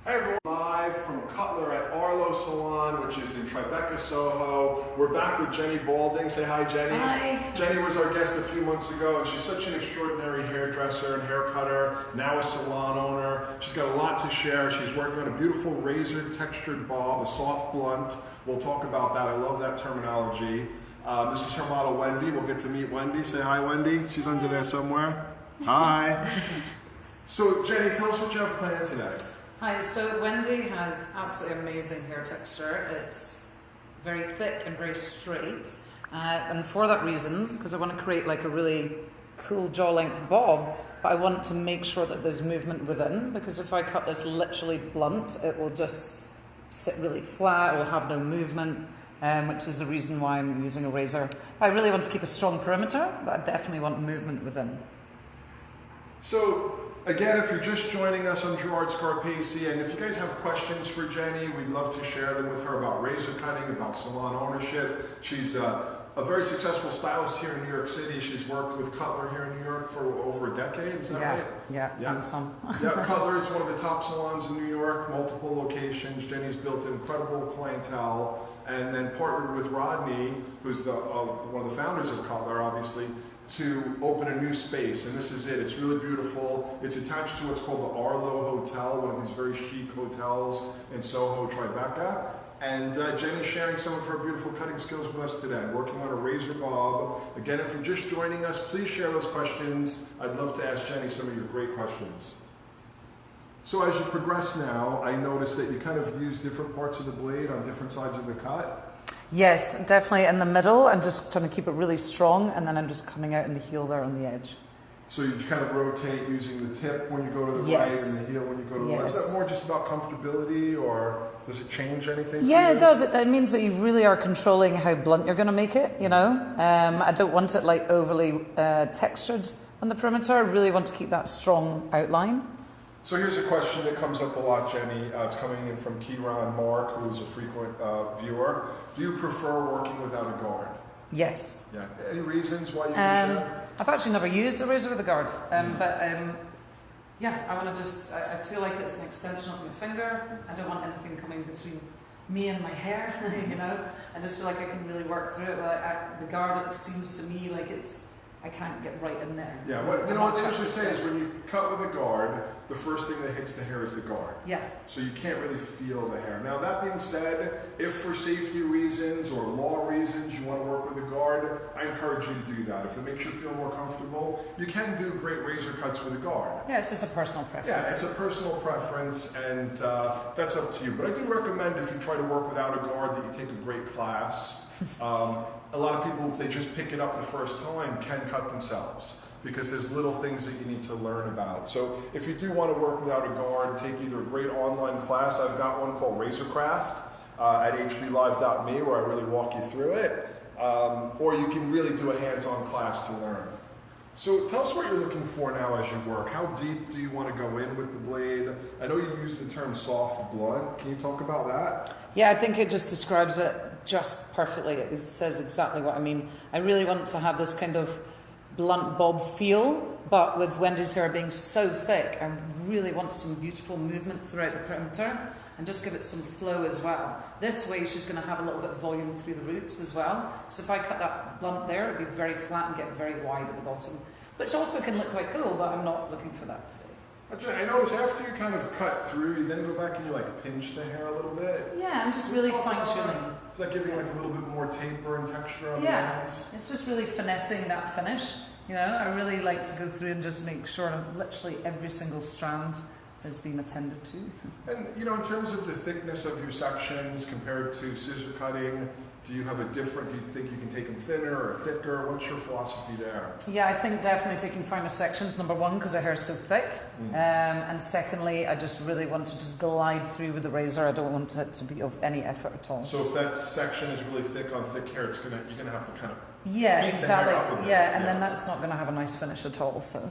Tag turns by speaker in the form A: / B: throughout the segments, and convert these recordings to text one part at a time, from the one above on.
A: Hi everyone, live from Cutler at Arlo Salon, which is in Tribeca, Soho. We're back with Jenny Balding. Say hi, Jenny.
B: Hi.
A: Jenny was our guest a few months ago, and she's such an extraordinary hairdresser and hair cutter, now a salon owner. She's got a lot to share. She's working on a beautiful razor textured bob, a soft blunt. We'll talk about that. I love that terminology. This is her model, Wendy. We'll get to meet Wendy. Say hi, Wendy. She's under there somewhere. Hi. So, Jenny, tell us what you have planned today.
B: Hi, so Wendy has absolutely amazing hair texture. It's very thick and very straight. And for that reason, because I want to create like a really cool jaw length bob, but I want to make sure that there's movement within, because if I cut this literally blunt, it will just sit really flat, it will have no movement, which is the reason why I'm using a razor. I really want to keep a strong perimeter, but I definitely want movement within.
A: So, again, if you're just joining us, I'm Gerard Scarpese, and if you guys have questions for Jenny, we'd love to share them with her about razor cutting, about salon ownership. She's a very successful stylist here in New York City. She's worked with Cutler here in New York for over a decade, is that right?
B: Yeah, and some.
A: Yeah, Cutler is one of the top salons in New York, multiple locations. Jenny's built an incredible clientele, and then partnered with Rodney, who's one of the founders of Cutler, obviously, to open a new space, and this is it. It's really beautiful. It's attached to what's called the Arlo Hotel, one of these very chic hotels in Soho, Tribeca. And Jenny's sharing some of her beautiful cutting skills with us today, working on a razor bob. Again, if you're just joining us, please share those questions. I'd love to ask Jenny some of your great questions. So as you progress now, I noticed that you kind of use different parts of the blade on different sides of the cut.
B: Yes, definitely in the middle. I'm just trying to keep it really strong, and then I'm just coming out in the heel there on the edge.
A: So you kind of rotate using the tip when you go to the right and the heel when you go to the left. Is that more just about comfortability, or does it change anything for you?
B: Yeah, it does. It means that you really are controlling how blunt you're going to make it, you know. I don't want it like overly textured on the perimeter. I really want to keep that strong outline.
A: So here's a question that comes up a lot, Jenny. It's coming in from Kieran Mark, who's a frequent viewer. Do you prefer working without a guard?
B: Yes.
A: Yeah. Any reasons why you share?
B: I've actually never used a razor with a guard, but yeah, I want to just, I feel like it's an extension of my finger. I don't want anything coming between me and my hair, you know. I just feel like I can really work through it. But the guard, it seems to me like I can't get right in there.
A: Yeah, what they usually say is when you cut with a guard, the first thing that hits the hair is the guard.
B: Yeah.
A: So you can't really feel the hair. Now that being said, if for safety reasons or law reasons you want to work with a guard, I encourage you to do that. If it makes you feel more comfortable, you can do great razor cuts with a guard.
B: Yeah, it's just a personal preference.
A: Yeah, it's a personal preference, and that's up to you. But I do recommend if you try to work without a guard that you take a great class. A lot of people, if they just pick it up the first time, can cut themselves because there's little things that you need to learn about. So if you do want to work without a guard, take either a great online class. I've got one called Razorcraft at hblive.me where I really walk you through it. Or you can really do a hands-on class to learn. So tell us what you're looking for now as you work. How deep do you want to go in with the blade? I know you use the term soft blunt. Can you talk about that?
B: Yeah, I think it just describes it just perfectly. It says exactly what I mean. I really want to have this kind of blunt bob feel, but with Wendy's hair being so thick, I really want some beautiful movement throughout the perimeter and just give it some flow as well. This way she's going to have a little bit of volume through the roots as well. So if I cut that blunt there, it'd be very flat and get very wide at the bottom, which also can look quite cool, but I'm not looking for that today.
A: I notice after you kind of cut through, you then go back and you like pinch the hair a little bit.
B: Yeah, I'm just really fine-tuning.
A: Is that giving like a little bit more taper and texture on the ends?
B: It's just really finessing that finish. You know, I really like to go through and just make sure that literally every single strand has been attended to.
A: And you know, in terms of the thickness of your sections compared to scissor cutting, do you think you can take them thinner or thicker? What's your philosophy there?
B: Yeah, I think definitely taking finer sections, number one, because the hair is so thick. And secondly, I just really want to just glide through with the razor. I don't want it to be of any effort at all.
A: So if that section is really thick on thick hair, you're gonna have to kind of
B: exactly.
A: The hair up a bit.
B: And then that's not going to have a nice finish at all. So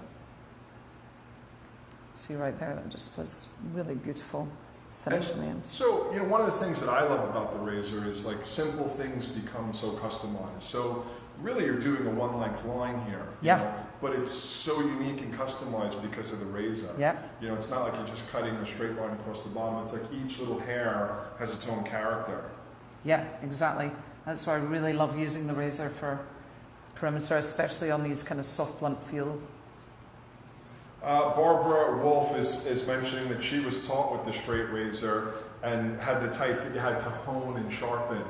B: see right there, that just does really beautiful finish in the end.
A: So, you know, one of the things that I love about the razor is like simple things become so customized. So really you're doing a one length line here. you
B: Yeah.
A: know, But it's so unique and customized because of the razor.
B: Yeah.
A: You know, it's not like you're just cutting a straight line across the bottom. It's like each little hair has its own character.
B: Yeah, exactly. That's why I really love using the razor for perimeter, especially on these kind of soft blunt fields.
A: Barbara Wolf is mentioning that she was taught with the straight razor and had the type that you had to hone and sharpen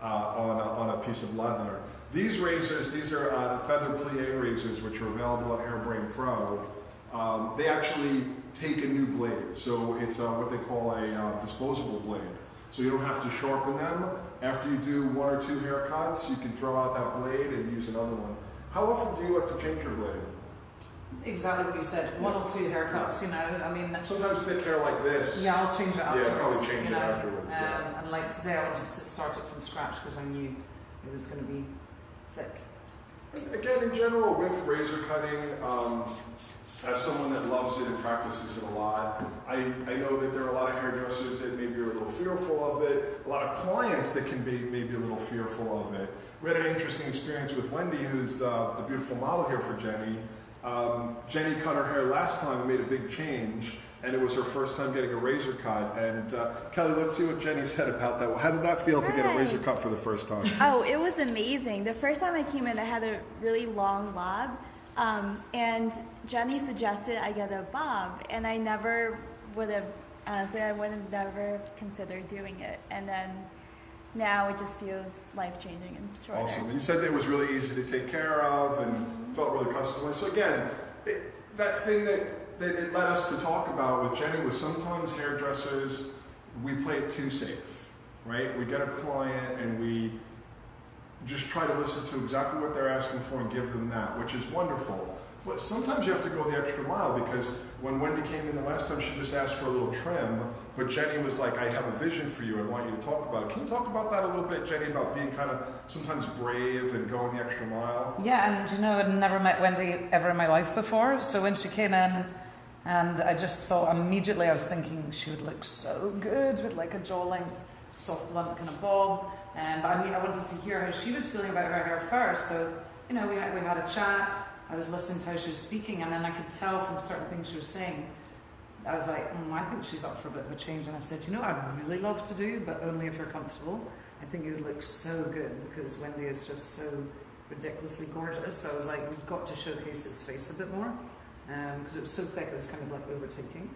A: on a piece of leather. These razors, these are feather plie razors, which are available at Hairbrain Pro. They actually take a new blade, so it's what they call a disposable blade. So you don't have to sharpen them. After you do 1 or 2 haircuts, you can throw out that blade and use another one. How often do you like to change your blade?
B: Exactly what you said. 1 or 2 haircuts, you know. I mean,
A: Sometimes thick hair like this.
B: yeah, I'll change it afterwards.
A: Yeah, probably change
B: you
A: it
B: know.
A: afterwards. Yeah.
B: And like today, I wanted to start it from scratch because I knew it was going to be thick.
A: Again, in general, with razor cutting, as someone that loves it and practices it a lot, I know that there are a lot of hairdressers that maybe are a little fearful of it, a lot of clients that can be maybe a little fearful of it. We had an interesting experience with Wendy, who's the beautiful model here for Jenny. Jenny cut her hair last time and made a big change, and it was her first time getting a razor cut. And Kelly, let's see what Jenny said about that. How did that feel to get a razor cut for the first time?
C: Oh, it was amazing. The first time I came in, I had a really long lob, and Jenny suggested I get a bob, and I never would have, honestly, I would have never considered doing it. And then now it just feels life-changing and shorter.
A: Awesome. And you said that it was really easy to take care of and felt really customized. So again, that thing that it led us to talk about with Jenny was sometimes hairdressers, we play it too safe, right? We get a client and we just try to listen to exactly what they're asking for and give them that, which is wonderful. But sometimes you have to go the extra mile, because when Wendy came in the last time, she just asked for a little trim, but Jenny was like, I have a vision for you, I want you to talk about it. Can you talk about that a little bit, Jenny, about being kind of sometimes brave and going the extra mile?
B: Yeah, and you know, I'd never met Wendy ever in my life before, so when she came in, and I just saw immediately, I was thinking she would look so good with like a jaw length, soft blunt kind of bob. But I mean, I wanted to hear how she was feeling about her hair first. So, you know, we had a chat. I was listening to how she was speaking, and then I could tell from certain things she was saying. I was like, I think she's up for a bit of a change. And I said, you know, I'd really love to do, but only if you're comfortable. I think it would look so good because Wendy is just so ridiculously gorgeous. So I was like, we've got to showcase his face a bit more. Because it was so thick, it was kind of like overtaking.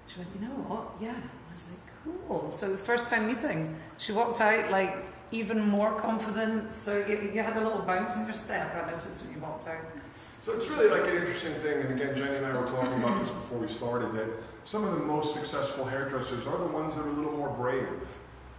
B: She went, you know what? Yeah. I was like, cool. So the first time meeting, she walked out like even more confident. So you had a little bounce in your step, I noticed when you walked out.
A: So it's really like an interesting thing, and again, Jenny and I were talking about this before we started, that some of the most successful hairdressers are the ones that are a little more brave.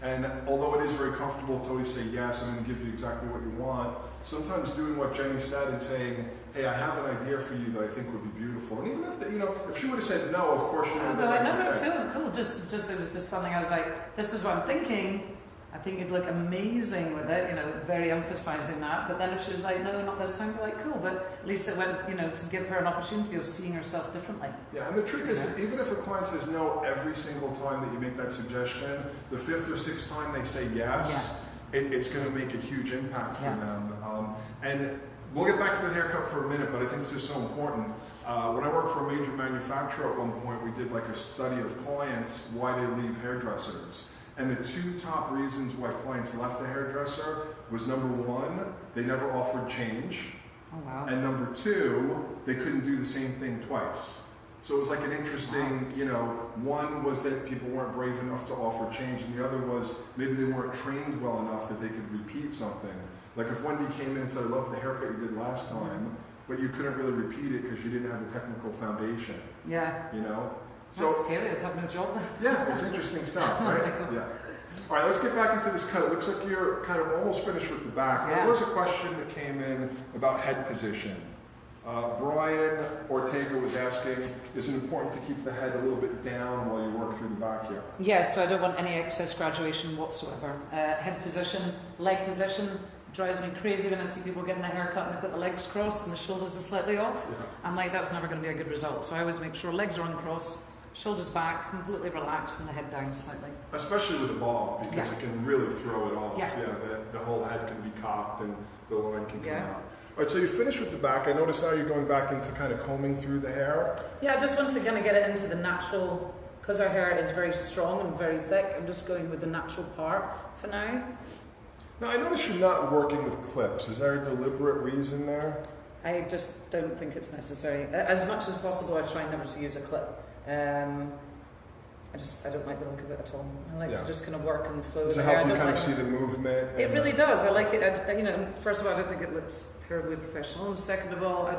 A: And although it is very comfortable to always say, yes, I'm going to give you exactly what you want, sometimes doing what Jenny said and saying, hey, I have an idea for you that I think would be beautiful. And even if, if she would have said no, of course you would have been like,
B: no, it's so cool. Just it was just something I was like, this is what I'm thinking. I think you'd look amazing with it, very emphasizing that. But then if she was like, no, not this time, I'd be like, cool. But at least it went, to give her an opportunity of seeing herself differently.
A: Yeah, and the trick is, even if a client says no every single time that you make that suggestion, the 5th or 6th time they say yes, it's going to make a huge impact for them. And we'll get back to the haircut for a minute, but I think this is so important. When I worked for a major manufacturer at one point, we did like a study of clients, why they leave hairdressers. And the 2 top reasons why clients left the hairdresser was, number 1, they never offered change.
B: Oh, wow.
A: And number 2, they couldn't do the same thing twice. So it was like an interesting, one was that people weren't brave enough to offer change, and the other was maybe they weren't trained well enough that they could repeat something. Like if Wendy came in and said, I love the haircut you did last time, but you couldn't really repeat it because you didn't have the technical foundation.
B: Yeah.
A: So,
B: that's scary, I'd have no job then.
A: Yeah, it's interesting stuff, right? Yeah. All right, let's get back into this cut. It looks like you're kind of almost finished with the back.
B: Yeah.
A: There was a question that came in about head position. Brian Ortega was asking, is it important to keep the head a little bit down while you work through the back here?
B: Yeah, so I don't want any excess graduation whatsoever. Head position, leg position, drives me crazy when I see people getting a haircut and they put the legs crossed and the shoulders are slightly off.
A: Yeah.
B: I'm like, that's never going to be a good result. So I always make sure legs are uncrossed, shoulders back, completely relaxed, and the head down slightly.
A: Especially with the bob, because
B: Yeah.
A: it can really throw it off.
B: Yeah.
A: The whole head can be cocked and the line can come
B: Yeah.
A: out. All right, so you finished with the back. I notice now you're going back into kind of combing through the hair.
B: Yeah, just once again, I get it into the natural, because our hair is very strong and very thick, I'm just going with the natural part for now.
A: Now, I notice you're not working with clips. Is there a deliberate reason there?
B: I just don't think it's necessary. As much as possible, I try never to use a clip. I don't like the look of it at all. I like to just kind of work and flow.
A: Does it
B: the hair.
A: help
B: I
A: you
B: don't
A: kind of
B: like-
A: see the movement?
B: It
A: and-
B: really does. I like it. First of all, I don't think it looks terribly professional. And second of all, I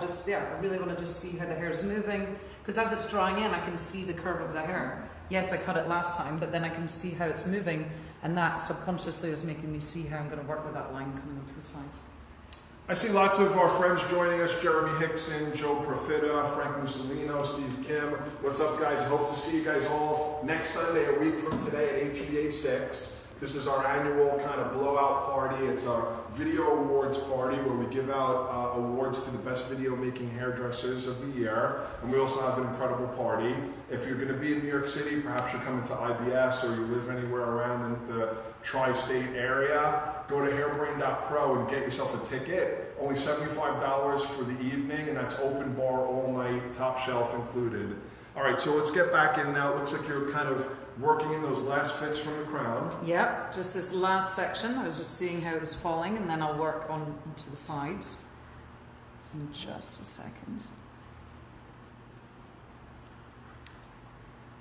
B: really want to just see how the hair is moving. Because as it's drying in, I can see the curve of the hair. Yes, I cut it last time, but then I can see how it's moving. And that subconsciously is making me see how I'm going to work with that line coming up to the side.
A: I see lots of our friends joining us. Jeremy Hickson, Joe Profita, Frank Mussolino, Steve Kim. What's up, guys? Hope to see you guys all next Sunday, a week from today at HVA 6. This is our annual kind of blowout party. It's our video awards party where we give out awards to the best video making hairdressers of the year. And we also have an incredible party. If you're going to be in New York City, perhaps you're coming to IBS or you live anywhere around in the tri-state area, go to hairbrain.pro and get yourself a ticket. Only $75 for the evening, and that's open bar all night, top shelf included. All right, so let's get back in now. It looks like you're kind of working in those last bits from the crown.
B: Yep, just this last section. I was just seeing how it was falling, and then I'll work on into the sides in just a second.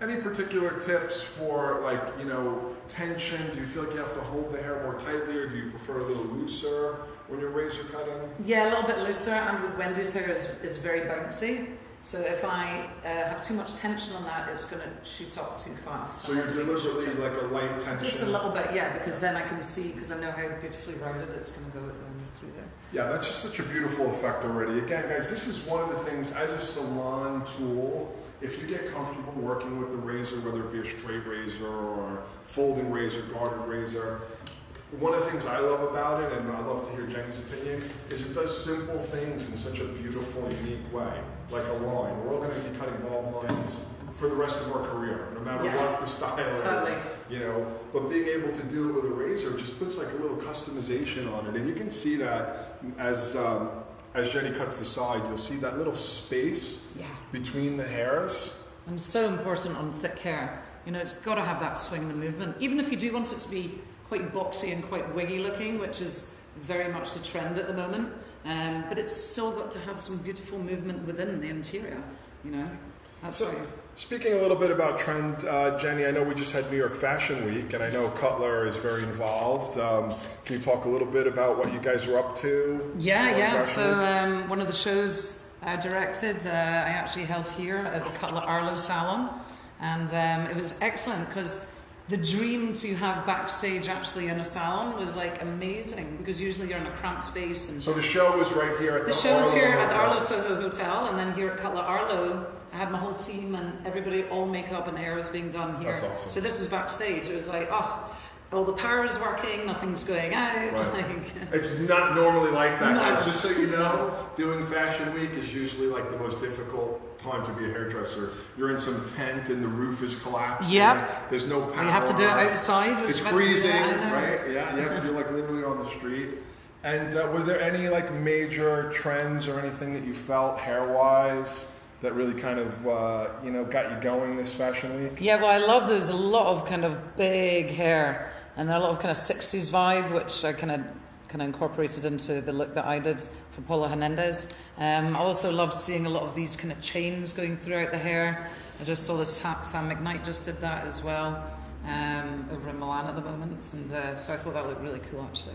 A: Any particular tips for, like, tension? Do you feel like you have to hold the hair more tightly, or do you prefer a little looser when you're razor cutting?
B: Yeah, a little bit looser, and with Wendy's hair is very bouncy. So if I have too much tension on that, it's going to shoot up too fast.
A: So you're deliberately like a light tension?
B: Just a little bit, yeah, because then I can see, because I know how beautifully rounded it's going to go through there.
A: Yeah, that's just such a beautiful effect already. Again, guys, this is one of the things, as a salon tool, if you get comfortable working with the razor, whether it be a straight razor or folding razor, guarded razor, one of the things I love about it, and I love to hear Jenny's opinion, is it does simple things in such a beautiful, unique way, like a line. We're all going to be cutting bulb lines for the rest of our career, no matter what the style is. But being able to do it with a razor just puts like a little customization on it, and you can see that as Jenny cuts the side, you'll see that little space between the hairs.
B: And so important on thick hair. It's got to have that swing, the movement. Even if you do want it to be quite boxy and quite wiggy looking, which is very much the trend at the moment, but it's still got to have some beautiful movement within the interior. That's
A: So,
B: why.
A: speaking a little bit about trend, Jenny, I know we just had New York Fashion Week, and I know Cutler is very involved. Can you talk a little bit about what you guys are up to?
B: Yeah.
A: Fashion
B: So
A: Week?
B: one of the shows I directed, I actually held here at the Cutler Arlo Salon, and it was excellent because the dream to have backstage actually in a salon was like amazing, because usually you're in a cramped space. And
A: So the show was right here at
B: the
A: the
B: show was
A: Arlo
B: here at the
A: Hotel.
B: Arlo Soho Hotel, and then here at Cutler Arlo, I had my whole team and everybody, all makeup and hair was being done here.
A: That's awesome.
B: So this was backstage. It was like, all the power is working, nothing's going out.
A: Right.
B: Like,
A: It's not normally like that,
B: No.
A: guys. Just so you know, doing Fashion Week is usually like the most difficult time to be a hairdresser. You're in some tent and the roof is collapsing.
B: Yep.
A: There's no power.
B: you have to do it outside.
A: It's
B: which meant to do
A: freezing,
B: that, I know.
A: right? Yeah, you have to do like literally on the street. And were there any like major trends or anything that you felt hair-wise that really kind of got you going this Fashion Week?
B: Yeah, well, I love there's a lot of kind of big hair and a lot of kind of 60s vibe, which I kind of incorporated into the look that I did for Paula Hernandez. I also loved seeing a lot of these kind of chains going throughout the hair. I just saw this Sam McKnight just did that as well over in Milan at the moment, and so I thought that looked really cool actually.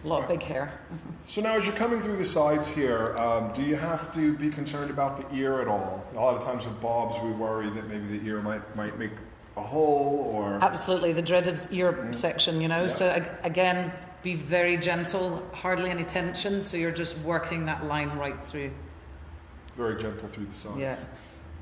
B: A lot of big hair.
A: So now as you're coming through the sides here, do you have to be concerned about the ear at all? A lot of times with bobs we worry that maybe the ear might make a hole or...
B: Absolutely, the dreaded ear section,
A: Yeah.
B: So again, be very gentle, hardly any tension, so you're just working that line right through.
A: Very gentle through the sides.
B: Yeah.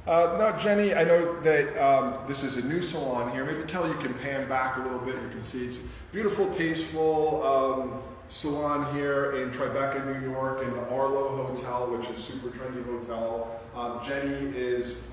A: Now, Jenny, I know that this is a new salon here. Maybe, Kelly, you can pan back a little bit. You can see it's a beautiful, tasteful salon here in Tribeca, New York, in the Arlo Hotel, which is a super trendy hotel. Jenny is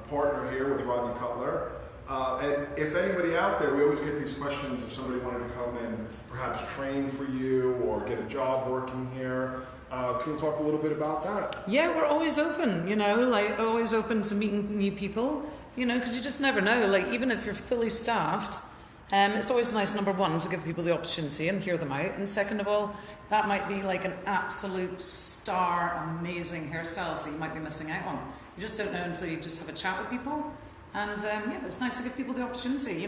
A: partner here with Rodney Cutler. And if anybody out there, we always get these questions if somebody wanted to come and perhaps train for you or get a job working here. Can you talk a little bit about that?
B: Yeah, we're always open, like always open to meeting new people, because you just never know. Like even if you're fully staffed, it's always nice, number one, to give people the opportunity and hear them out. And second of all, that might be like an absolute star, amazing hairstyle, so you might be missing out on. You just don't know until you just have a chat with people. And yeah, it's nice to give people the opportunity.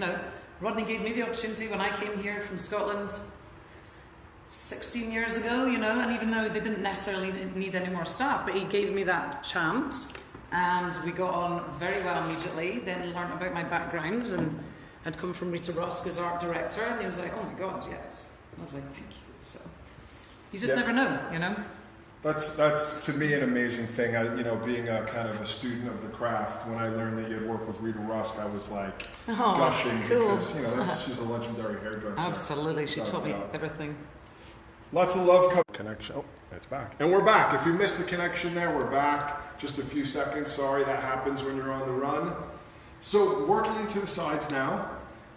B: Rodney gave me the opportunity when I came here from Scotland 16 years ago, and even though they didn't necessarily need any more staff, but he gave me that chance, and we got on very well immediately. Then learned about my background, and I'd come from Rita Rusk as art director, and he was like, "Oh my God, yes." And I was like, "Thank you." So you just never know.
A: That's to me an amazing thing. Being a kind of a student of the craft, when I learned that you had worked with Rita Rusk, I was like gushing
B: cool.
A: because she's a legendary hairdresser.
B: Absolutely, she taught me everything.
A: Lots of love connection. Oh, it's back. And we're back. If you missed the connection there, we're back. Just a few seconds. Sorry, that happens when you're on the run. So working into the sides now.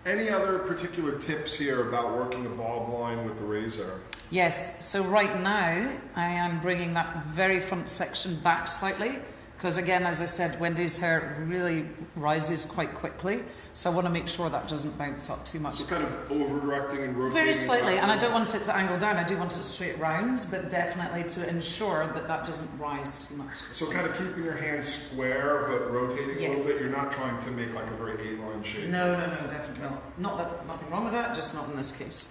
A: Any other particular tips here about working a bob line with the razor?
B: Yes, so right now I am bringing that very front section back slightly because again, as I said, Wendy's hair really rises quite quickly, so I want to make sure that doesn't bounce up too much.
A: So kind of over-directing and rotating?
B: Very slightly, and I don't want it to angle down, I do want it straight round, but definitely to ensure that that doesn't rise too much.
A: So kind of keeping your hands square but rotating a little
B: Yes.
A: bit, you're not trying to make like a very A-line shape?
B: No, definitely not. Not that, nothing wrong with that, just not in this case.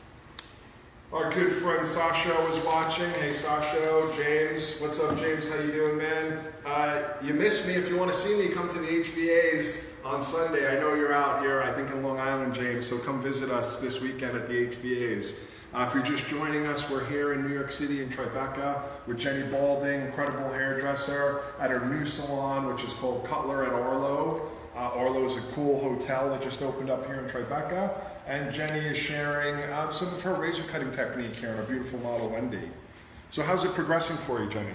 A: Our good friend Sasho is watching. Hey Sasho, James. What's up, James? How you doing, man? You missed me. If you want to see me, come to the HVAs on Sunday. I know you're out here, I think in Long Island, James, so come visit us this weekend at the HVAs. If you're just joining us, we're here in New York City in Tribeca with Jenny Balding, incredible hairdresser, at her new salon, which is called Cutler at Arlo. Arlo is a cool hotel that just opened up here in Tribeca, and Jenny is sharing some of her razor cutting technique here on our beautiful model, Wendy. So how's it progressing for you, Jenny?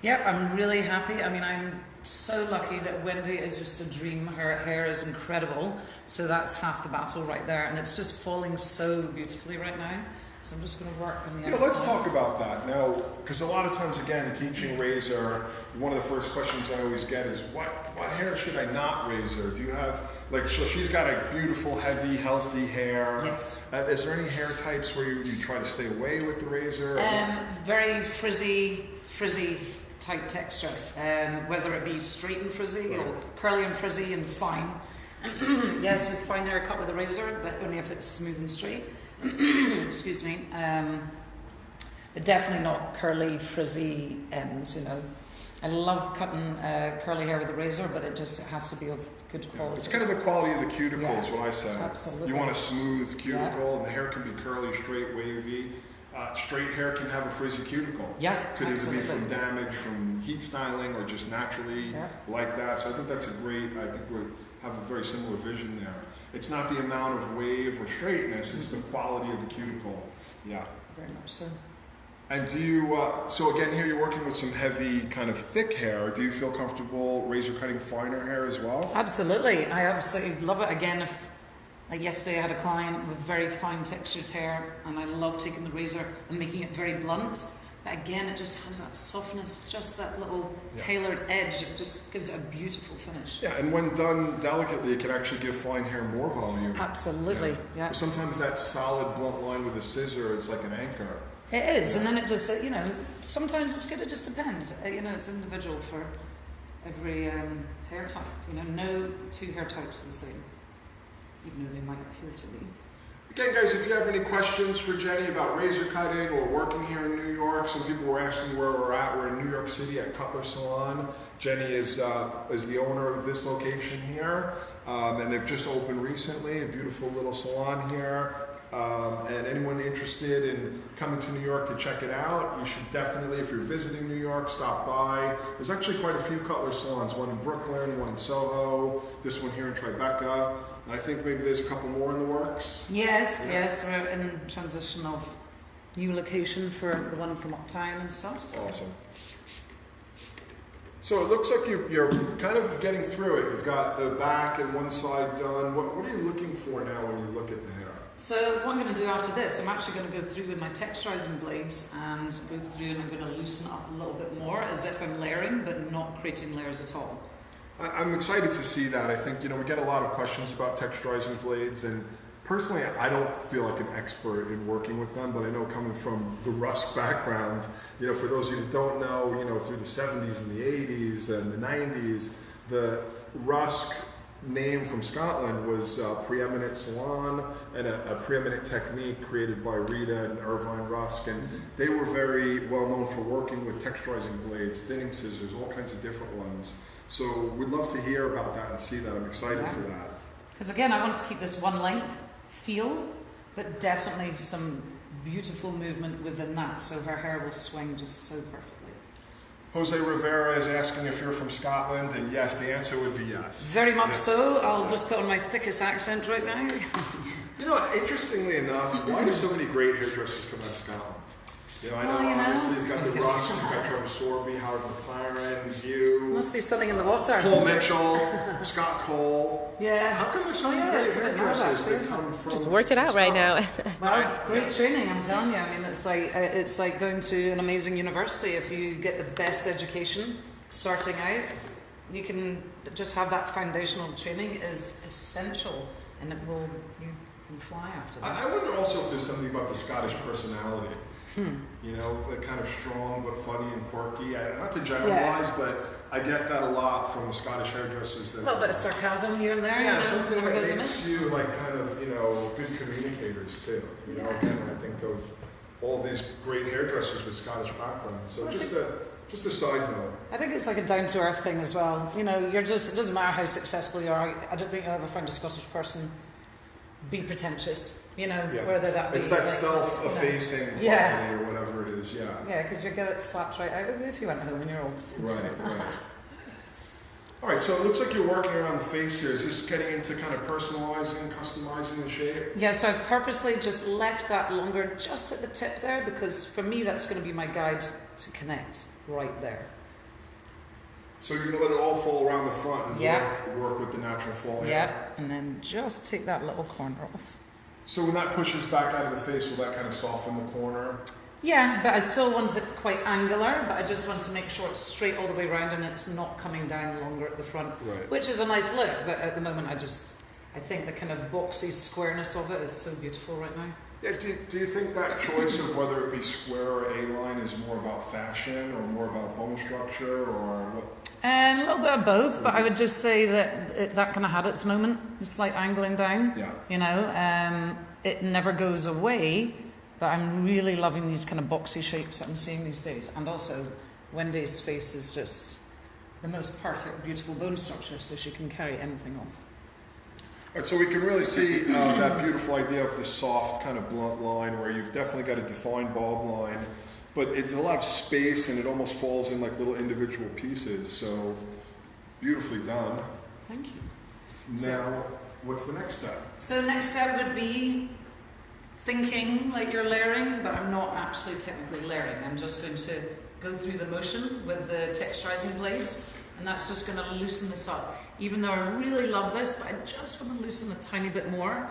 B: Yeah, I'm really happy. I mean, I'm so lucky that Wendy is just a dream. Her hair is incredible, so that's half the battle right there, and it's just falling so beautifully right now. So I'm just going to work on the outside.
A: Let's talk about that now, because a lot of times, again, teaching razor, one of the first questions I always get is, what hair should I not razor? Do you have, so she's got a beautiful, heavy, healthy hair.
B: Yes.
A: Is there any hair types where you try to stay away with the razor?
B: Very frizzy type texture, whether it be straight and frizzy or curly and frizzy and fine. Yes, with fine hair cut with a razor, but only if it's smooth and straight. Excuse me. But definitely not curly, frizzy ends, I love cutting curly hair with a razor, but it has to be of good quality.
A: It's kind of the quality of the cuticle is what I say.
B: Absolutely.
A: You want a smooth cuticle, and the hair can be curly, straight, wavy. Straight hair can have a frizzy cuticle.
B: Yeah,
A: could
B: absolutely.
A: either be from damage, from heat styling, or just naturally like that. So I think that's I think we have a very similar vision there. It's not the amount of wave or straightness, it's the quality of the cuticle. Yeah.
B: Very much so.
A: And do you, so again here you're working with some heavy, kind of thick hair. Do you feel comfortable razor cutting finer hair as well?
B: Absolutely. I absolutely love it. Again, like yesterday I had a client with very fine textured hair, and I love taking the razor and making it very blunt. But again, it just has that softness, just that little tailored edge. It just gives it a beautiful finish. Yeah,
A: and when done delicately, it can actually give fine hair more volume.
B: Absolutely, yeah.
A: Sometimes that solid blunt line with a scissor is like an anchor.
B: It is, and then it just, sometimes it's good, it just depends. It's individual for every hair type. No two hair types are the same, even though they might appear to be.
A: Again, guys, if you have any questions for Jenny about razor cutting or working here in New York, some people were asking where we're at. We're in New York City at Cutler Salon. Jenny is the owner of this location here, and they've just opened recently, a beautiful little salon here. And anyone interested in coming to New York to check it out, you should definitely, if you're visiting New York, stop by. There's actually quite a few Cutler salons, one in Brooklyn, one in Soho, this one here in Tribeca. And I think maybe there's a couple more in the works.
B: Yes, we're in transition of new location for the one from Uptown and stuff. So.
A: Awesome. So it looks like you're kind of getting through it. You've got the back and one side done. What are you looking for now when you look at the hair?
B: So what I'm going to do after this, I'm actually going to go through with my texturizing blades and go through and I'm going to loosen up a little bit more as if I'm layering but not creating layers at all.
A: I'm excited to see that. I think, we get a lot of questions about texturizing blades, and personally, I don't feel like an expert in working with them, but I know coming from the Rusk background, for those of you that don't know, through the 70s and the 80s and the 90s, the Rusk name from Scotland was a preeminent salon and a preeminent technique created by Rita and Irvine Rusk, and they were very well known for working with texturizing blades, thinning scissors, all kinds of different ones. So we'd love to hear about that and see that. I'm excited for that.
B: Because again, I want to keep this one length feel, but definitely some beautiful movement within that, so her hair will swing just so perfectly.
A: Jose Rivera is asking if you're from Scotland, and yes, the answer would be yes.
B: Very much so. I'll just put on my thickest accent right now.
A: Interestingly enough, why do so many great hairdressers come out of Scotland? I know obviously you've got the Rusk, you've got Trevor Sorby, Howard McLaren, you.
B: Must be something in the water.
A: Paul Mitchell, Scott Cole.
B: Yeah.
A: How come there's so many great hairdressers that come from
D: Just worked it out right now.
B: Well, great training, I'm telling you. I mean, it's like going to an amazing university. If you get the best education starting out, you can just have that foundational training is essential, and you can fly after that.
A: I wonder also if there's something about the Scottish personality. Kind of strong but funny and quirky. Not to generalize, but I get that a lot from the Scottish hairdressers.
B: A little bit of sarcasm here and there.
A: Yeah, something that makes you good communicators too. Again, I think of all these great hairdressers with Scottish backgrounds. So just a side note.
B: I think it's like a down to earth thing as well. It doesn't matter how successful you are. I don't think I'll ever find a Scottish person be pretentious. Whether that be...
A: It's that self-effacing quality or whatever it is, yeah.
B: Yeah, because you get it slapped right out of you if you went home and you're all pretentious.
A: Right. All right, so it looks like you're working around the face here. Is this getting into kind of personalizing, customizing the shape?
B: Yeah, so I've purposely just left that longer just at the tip there because for me that's going to be my guide to connect right there.
A: So you're going to let it all fall around the front and work with the natural fall?
B: Yeah, and then just take that little corner off.
A: So when that pushes back out of the face, will that kind of soften the corner?
B: Yeah, but I still want it quite angular, but I just want to make sure it's straight all the way around and it's not coming down longer at the front, which is a nice look, but at the moment I think the kind of boxy squareness of it is so beautiful right now.
A: Yeah, do you think that choice of whether it be square or A-line is more about fashion or more about bone structure or what?
B: A little bit of both, but I would just say that that kind of had its moment, the slight angling down.
A: Yeah.
B: It never goes away, but I'm really loving these kind of boxy shapes that I'm seeing these days. And also, Wendy's face is just the most perfect, beautiful bone structure, so she can carry anything off.
A: All right, so we can really see that beautiful idea of the soft kind of blunt line where you've definitely got a defined bob line, but it's a lot of space and it almost falls in like little individual pieces. So beautifully done.
B: Thank you.
A: Now, what's the next step?
B: So next step would be thinking like you're layering, but I'm not actually technically layering. I'm just going to go through the motion with the texturizing blades, and that's just going to loosen this up. Even though I really love this, but I just want to loosen a tiny bit more.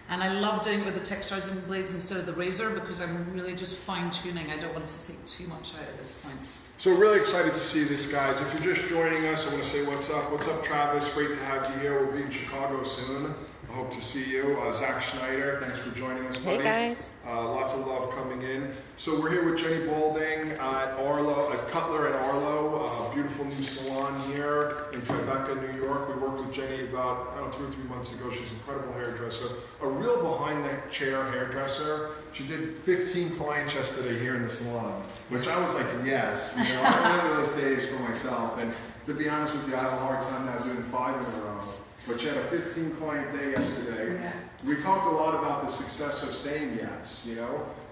B: And I love doing it with the texturizing blades instead of the razor because I'm really just fine-tuning. I don't want to take too much out at this point.
A: So we're really excited to see this, guys. If you're just joining us, I want to say what's up. What's up, Travis? Great to have you here. We'll be in Chicago soon. I hope to see you. Zach Schneider, thanks for joining us, buddy.
D: Hey, guys.
A: Lots of love coming in. So we're here with Jenny Balding at Cutler at Arlo, a beautiful new salon here in Tribeca, New York. We worked with Jenny about 2 or 3 months ago. She's an incredible hairdresser, a real behind-the-chair hairdresser. She did 15 clients yesterday here in the salon, which I was like, yes. I remember those days for myself. And to be honest with you, I have a hard time now doing 5 in a row. But she had a 15 client day yesterday.
B: Yeah.
A: We talked a lot about the success of saying yes,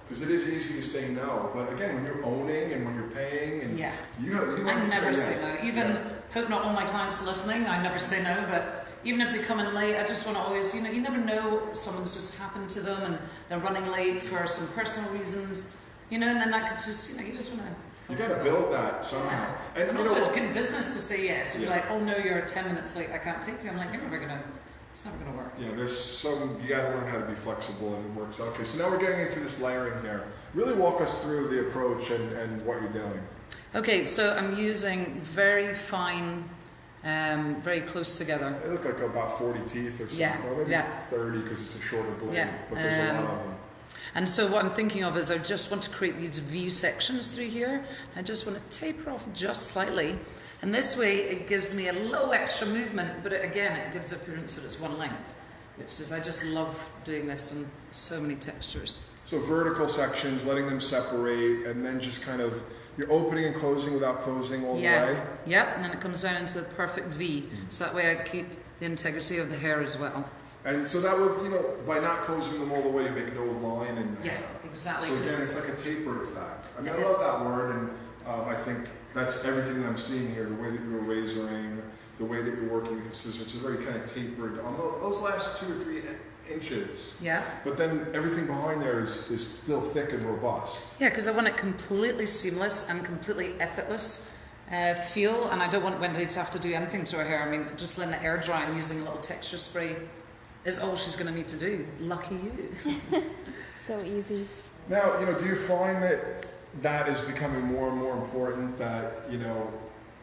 A: because it is easy to say no. But again, when you're owning and when you're paying, and you
B: I never say no. Even hope not all my clients are listening. I never say no, but even if they come in late, I just want to always, you never know, someone's just happened to them and they're running late for some personal reasons, and then that could just, you just want to
A: You got to build that somehow.
B: And
A: you
B: also,
A: know,
B: it's good business to say yes. You're
A: Yeah.
B: like, oh no, you're 10 minutes late. I can't take you. I'm like, it's never gonna work.
A: yeah, there's some, you got to learn how to be flexible and it works out. Okay, so now we're getting into this layering here. Really walk us through the approach and what you're doing.
B: Okay, so I'm using very fine, very close together.
A: They look like about 40 teeth or something.
B: Yeah,
A: Well, maybe
B: yeah.
A: 30 because it's a shorter blade,
B: Yeah,
A: but there's a lot of them.
B: And so what I'm thinking of is I just want to create these V sections through here. I just want to taper off just slightly. And this way it gives me a little extra movement, but again, it gives the appearance that it's one length, which is, I just love doing this on so many textures.
A: So vertical sections, letting them separate, and then just kind of, you're opening and closing without closing all the way.
B: Yep, and then it comes down into the perfect V. So that way I keep the integrity of the hair as well.
A: And so that would, you know, by not closing them all the way, you make no line. And
B: Yeah, exactly.
A: so again, it's like a tapered effect. I mean,
B: It
A: I love
B: is.
A: that word, and I think that's everything that I'm seeing here. The way that you're razoring, the way that you're working with the scissors, it's very kind of tapered on those last 2 or 3 inches.
B: Yeah.
A: But then everything behind there is still thick and robust.
B: Yeah, because I want it completely seamless and completely effortless feel, and I don't want Wendy to have to do anything to her hair. I mean, just letting it air dry and using a little texture spray is all she's going to need to do. Lucky you.
C: So easy.
A: Now, you know, do you find that that is becoming more and more important, that, you know,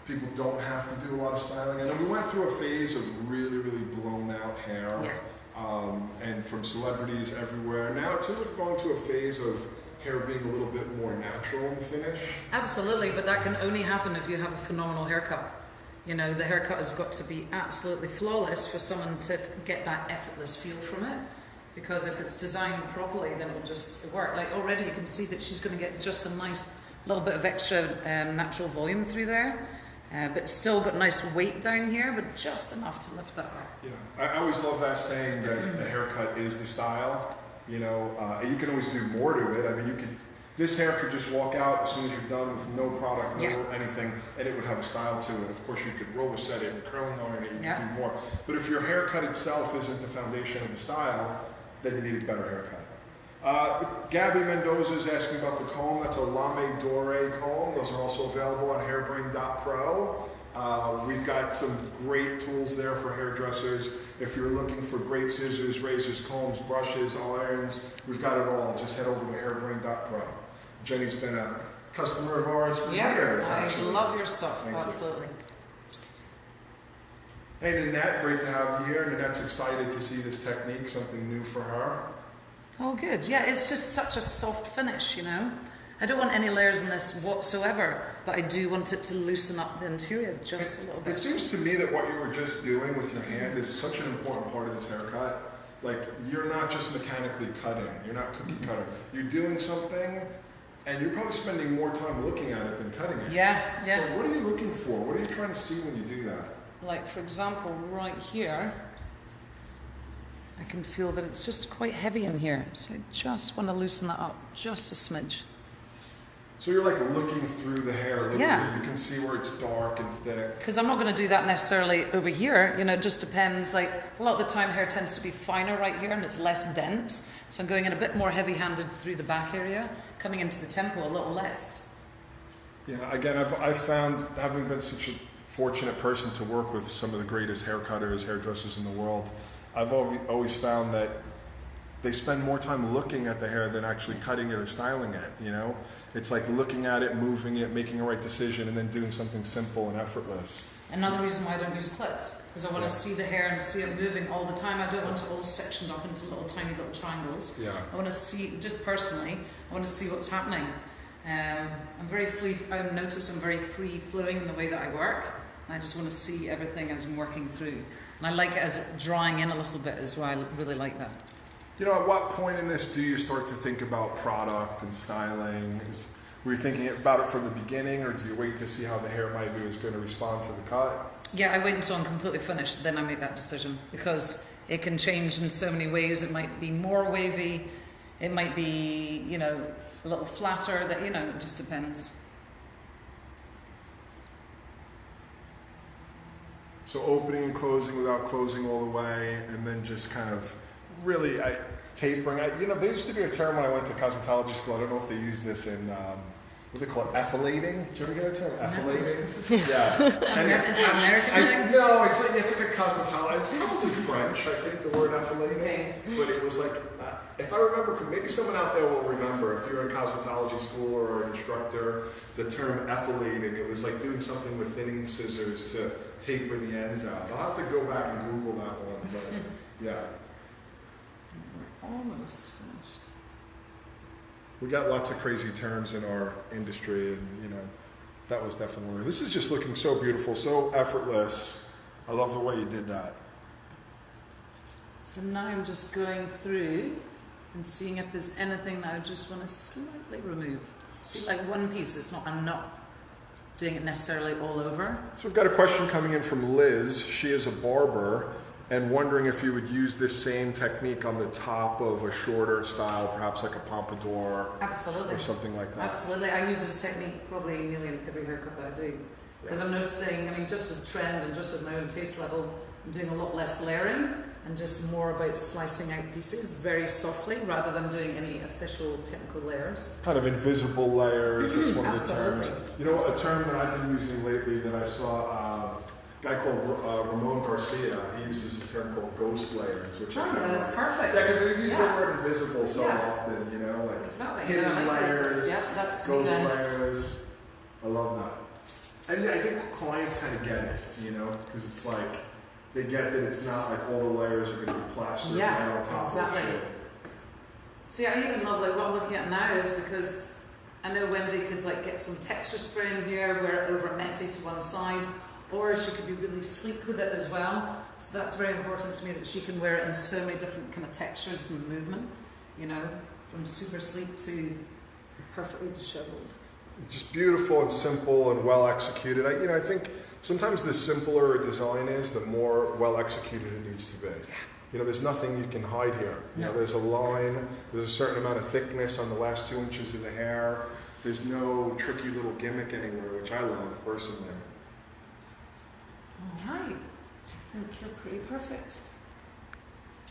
A: people don't have to do a lot of styling? I know we went through a phase of really, really blown out hair, and from celebrities everywhere. Now it's sort of going to a phase of hair being a little bit more natural in the finish.
B: Absolutely, but that can only happen if you have a phenomenal haircut. You know, the haircut has got to be absolutely flawless for someone to get that effortless feel from it. Because if it's designed properly, then it'll just work. Like already you can see that she's going to get just a nice little bit of extra natural volume through there. But still got nice weight down here, but just enough to lift that up.
A: Yeah, I always love that saying that the haircut is the style. You know, you can always do more to it. I mean, this hair could just walk out as soon as you're done with no product, no anything, and it would have a style to it. Of course, you could roller set it and curling iron it, you could do more. But if your haircut itself isn't the foundation of the style, then you need a better haircut. Gabby Mendoza is asking about the comb. That's a Lame Dore comb. Those are also available on hairbrain.pro. We've got some great tools there for hairdressers. If you're looking for great scissors, razors, combs, brushes, irons, we've got it all. Just head over to hairbrain.pro. Jenny's been a customer of ours for years.
B: I love your stuff.
A: Thank
B: Absolutely.
A: Hey Nanette, great to have you here. Nanette's excited to see this technique, something new for her.
B: Oh, good. Yeah, it's just such a soft finish, you know. I don't want any layers in this whatsoever, but I do want it to loosen up the interior just a little bit.
A: It seems to me that what you were just doing with your hand is such an important part of this haircut. Like, you're not just mechanically cutting. You're not cookie cutter. You're doing something, and you're probably spending more time looking at it than cutting it.
B: Yeah.
A: So what are you looking for? What are you trying to see when you do that?
B: Like, for example, right here, I can feel that it's just quite heavy in here. So I just want to loosen that up just a smidge.
A: So you're like looking through the hair a little bit. You can see where it's dark and thick.
B: Because I'm not going to do that necessarily over here. You know, it just depends. Like, a lot of the time hair tends to be finer right here and it's less dense. So I'm going in a bit more heavy-handed through the back area, coming into the temple a little less.
A: Yeah, again, I've found, having been such a fortunate person to work with some of the greatest hair cutters, hairdressers in the world, I've always found that they spend more time looking at the hair than actually cutting it or styling it, you know? It's like looking at it, moving it, making a right decision, and then doing something simple and effortless.
B: Another reason why I don't use clips, because I want to see the hair and see it moving all the time. I don't want it all sectioned up into little tiny little triangles.
A: Yeah.
B: I want to see, just personally, I want to see what's happening. I'm very free, I notice I'm very free flowing in the way that I work. I just want to see everything as I'm working through. And I like it as drying in a little bit as well. I really like that.
A: You know, at what point in this do you start to think about product and styling? Were you thinking about it from the beginning, or do you wait to see how the hair maybe is going to respond to the cut?
B: Yeah, I wait until I'm completely finished, then I make that decision, because it can change in so many ways. It might be more wavy, it might be, you know, a little flatter, that, you know, it just depends.
A: So opening and closing without closing all the way, and then just kind of really tapering. You know, there used to be a term when I went to cosmetology school. I don't know if they use this in what do they call it, ethylating? Did you ever get that term? Ethylating? Yeah.
B: Is that American?
A: No, it's like a cosmetology, probably French, I think, the word ethylating.
B: Okay.
A: But it was like, if I remember, maybe someone out there will remember, if you're in cosmetology school or an instructor, the term ethylating, it was like doing something with thinning scissors to taper the ends out. I'll have to go back and Google that one, but yeah.
B: We're almost finished.
A: We got lots of crazy terms in our industry, and you know, that was definitely. This is just looking so beautiful, so effortless. I love the way you did that.
B: So now I'm just going through and seeing if there's anything that I just want to slightly remove. See, like one piece. I'm not doing it necessarily all over.
A: So we've got a question coming in from Liz. She is a barber and wondering if you would use this same technique on the top of a shorter style, perhaps like a pompadour.
B: Absolutely.
A: Or something like that.
B: Absolutely. I use this technique probably nearly in every haircut that I do. Because I'm noticing, just with trend and just with my own taste level, I'm doing a lot less layering and just more about slicing out pieces very softly rather than doing any official technical layers.
A: Kind of invisible layers, that's one of the
B: Absolutely.
A: terms. You know, a term that I've been using lately that I saw, a guy called Ramon Garcia, he uses a term called ghost layers, which I kind
B: that
A: of
B: is
A: like.
B: perfect.
A: Yeah, because we use the word invisible so
B: Yeah.
A: often, you know, like
B: Exactly.
A: hidden
B: I like those
A: layers,
B: things. Yep, that's
A: ghost
B: me then.
A: layers. I love that. And yeah, I think clients kind of get it, you know, because it's like, they get that it's not like all the layers are going to be plastered right on top
B: exactly.
A: of shit.
B: See, I even love like what I'm looking at now is because I know Wendy could like get some texture spray in here, wear it over messy to one side, or she could be really sleek with it as well. So that's very important to me that she can wear it in so many different kind of textures and movement, you know, from super sleek to perfectly disheveled.
A: Just beautiful and simple and well executed. I think sometimes the simpler a design is, the more well executed it needs to be. You know, there's nothing you can hide here. You know, there's a line, there's a certain amount of thickness on the last 2 inches of the hair. There's no tricky little gimmick anywhere, which I love personally.
B: All right. I think you're pretty perfect.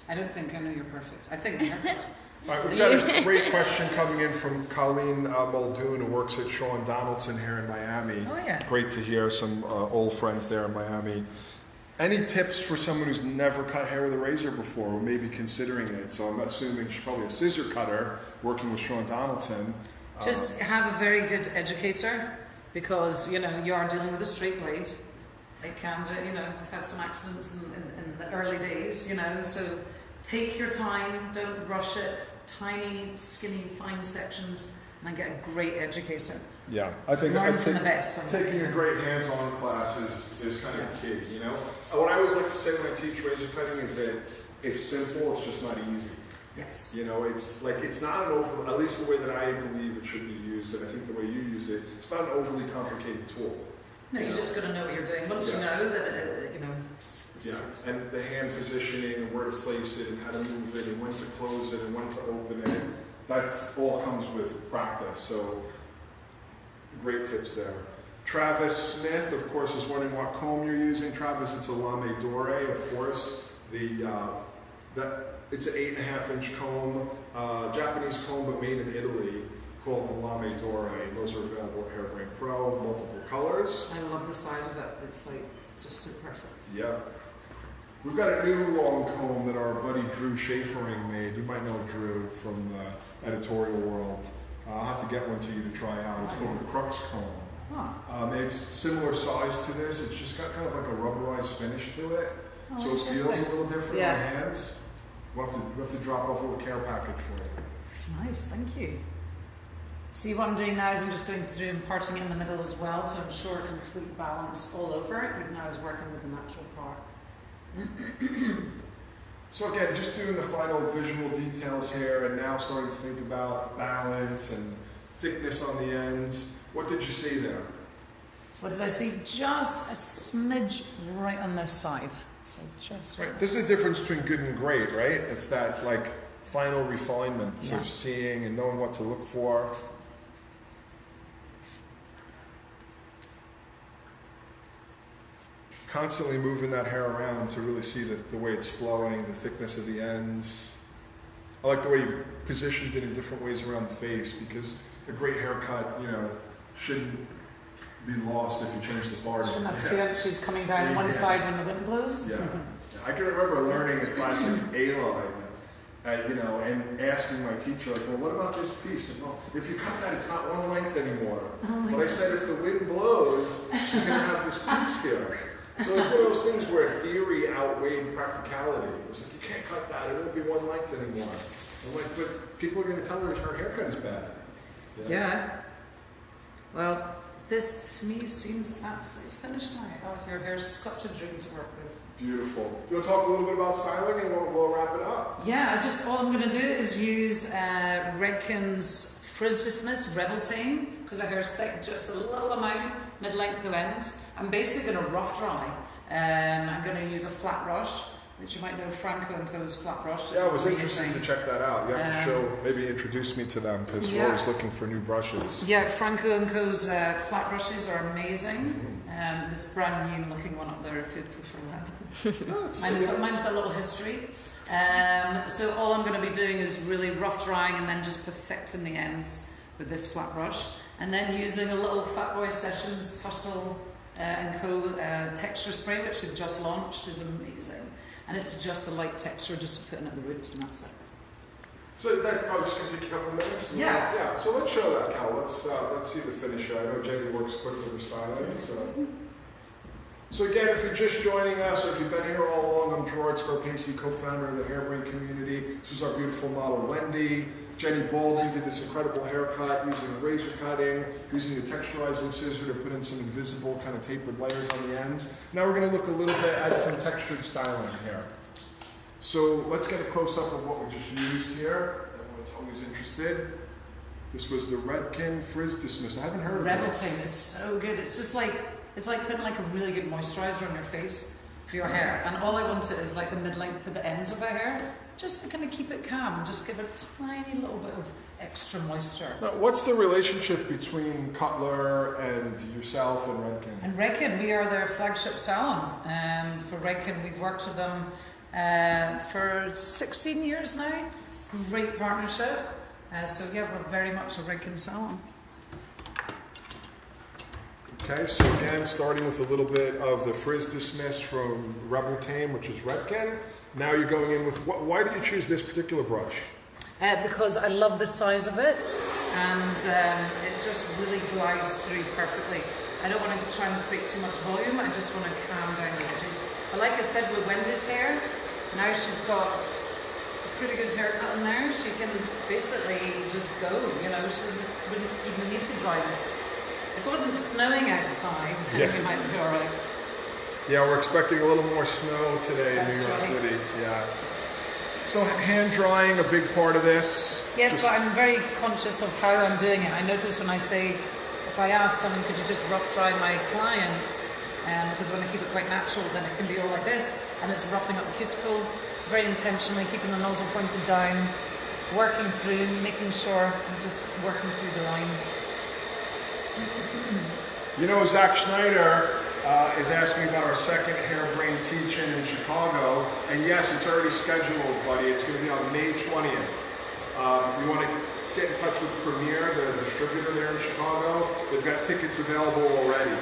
B: I don't think I know you're perfect. I think you're perfect.
A: All right, we've got a great question coming in from Colleen Muldoon, who works at Sean Donaldson here in Miami.
B: Oh, yeah.
A: Great to hear some old friends there in Miami. Any tips for someone who's never cut hair with a razor before, or maybe considering it? So I'm assuming she's probably a scissor cutter working with Sean Donaldson.
B: Just have a very good educator because, you know, you are dealing with a straight blade. It can do, you know, I've had some accidents in the early days, you know, so take your time, don't rush it, tiny, skinny, fine sections, and then get a great educator.
A: Yeah, I think
B: Learn from the best.
A: taking a great hands-on class is kind of key, you know? What I always like to say when I teach razor cutting is that it's simple, it's just not easy.
B: Yes.
A: You know, it's like, it's not an over, at least the way that I believe it should be used, and I think the way you use it, it's not an overly complicated tool.
B: No, you just got to know what you're doing. Once you know that, you know.
A: Yeah, and the hand positioning and where to place it and how to move it and when to close it and when to open it, that's all comes with practice. So great tips there. Travis Smith, of course, is wondering what comb you're using. Travis, it's a Lame Dore, of course. It's an 8.5 inch comb, Japanese comb, but made in Italy, called the Lame Dore. Those are available at Hairbrain Pro, multiple colors.
B: I love the size of it. It's like just so perfect.
A: Yeah. We've got a new long comb that our buddy Drew Schafering made. You might know Drew from the editorial world. I'll have to get one to you to try out. It's called the Crux comb.
B: Huh.
A: It's similar size to this. It's just got kind of like a rubberized finish to it.
B: Oh,
A: So it feels a little different
B: Yeah.
A: on my hands. We'll have to drop off a little care package for you.
B: Nice, thank you. See, what I'm doing now is I'm just going through and parting it in the middle as well to ensure complete balance all over it, even though I was working with the natural part.
A: So again, just doing the final visual details here and now starting to think about balance and thickness on the ends. What did you see there?
B: What did I see? Just a smidge right on this side. So just
A: Right. This is the difference between good and great, right? It's that like final refinement of seeing and knowing what to look for. Constantly moving that hair around to really see the way it's flowing, the thickness of the ends. I like the way you positioned it in different ways around the face, because a great haircut, you know, shouldn't be lost if you change the part.
B: Shouldn't have two edges coming down one side when the wind blows.
A: Yeah. I can remember learning the classic A-line, you know, and asking my teacher, like, well, what about this piece? And, well, if you cut that, it's not one length anymore. But I said, if the wind blows, she's going to have this piece here. So it's one of those things where theory outweighed practicality. It was like, you can't cut that, it won't be one length anymore. I'm like, but people are going to tell her her haircut is bad.
B: Yeah. Well, this to me seems absolutely finished now. Oh, your hair's such a dream to work with.
A: Beautiful. Do you want to talk a little bit about styling and we'll wrap it up?
B: Yeah, all I'm going to do is use Redken's Frizz Dismiss Rebel Tame, because her hair's thick, just a little amount, mid-length to ends. I'm basically going to rough dry. I'm going to use a flat brush, which you might know Franco & Co.'s flat brush.
A: Yeah, it was interesting to check that out. You have to maybe introduce me to them, because we're always looking for new brushes.
B: Yeah, Franco & Co.'s flat brushes are amazing. This brand new looking one up there if you'd prefer that. Mine's got a little history. So all I'm going to be doing is really rough drying and then just perfecting the ends with this flat brush. And then using a little Fatboy Sessions Tussle & Co. texture spray, which we've just launched, is amazing. And it's just a light texture, just putting at the roots, and that's it.
A: So that probably just going to take a couple of minutes.
B: Yeah.
A: Yeah. So let's show that, Cal. Let's see the finisher. I know Jenny works quick with her styling. So again, if you're just joining us, or if you've been here all along, I'm Gerard Scarpese, co-founder of the Hairbrain community. This is our beautiful model, Wendy. Jenny Baldy did this incredible haircut using razor cutting, using the texturizing scissor to put in some invisible kind of tapered layers on the ends. Now we're going to look a little bit at some textured styling here. So let's get a close-up of what we just used here. Everyone's always interested. This was the Redken Frizz Dismiss. I haven't heard of
B: Rebel
A: this.
B: Tame is so good. It's just like, it's like putting like a really good moisturizer on your face for your hair. And all I wanted is like the mid-length to the ends of her hair, just to kind of keep it calm and just give it a tiny little bit of extra moisture.
A: Now, what's the relationship between Cutler and yourself and Redken?
B: And Redken, we are their flagship salon. For Redken, we've worked with them for 16 years now. Great partnership. So yeah, we're very much a Redken salon.
A: Okay, so again, starting with a little bit of the Frizz Dismiss from Rebel Tame, which is Redken. Now you're going in with, why did you choose this particular brush?
B: Because I love the size of it, and it just really glides through perfectly. I don't want to try and create too much volume, I just want to calm down the edges. But like I said with Wendy's hair, now she's got a pretty good haircut in there. She can basically just go, you know, she wouldn't even need to dry this. If it wasn't snowing outside, then we might be alright.
A: Yeah, we're expecting a little more snow today in New York City. Yeah. So hand drying, a big part of this.
B: Yes, but I'm very conscious of how I'm doing it. I notice when I say, if I ask someone, could you just rough dry my client? Because when I keep it quite natural, then it can be all like this, and it's roughing up the cuticle, very intentionally keeping the nozzle pointed down, working through, making sure I'm just working through the line.
A: You know, Zach Schneider is asking about our second Hairbrain teach-in in Chicago, and yes, it's already scheduled, buddy. It's going to be on May 20th. You want to get in touch with Premier, the distributor there in Chicago. They've got tickets available already.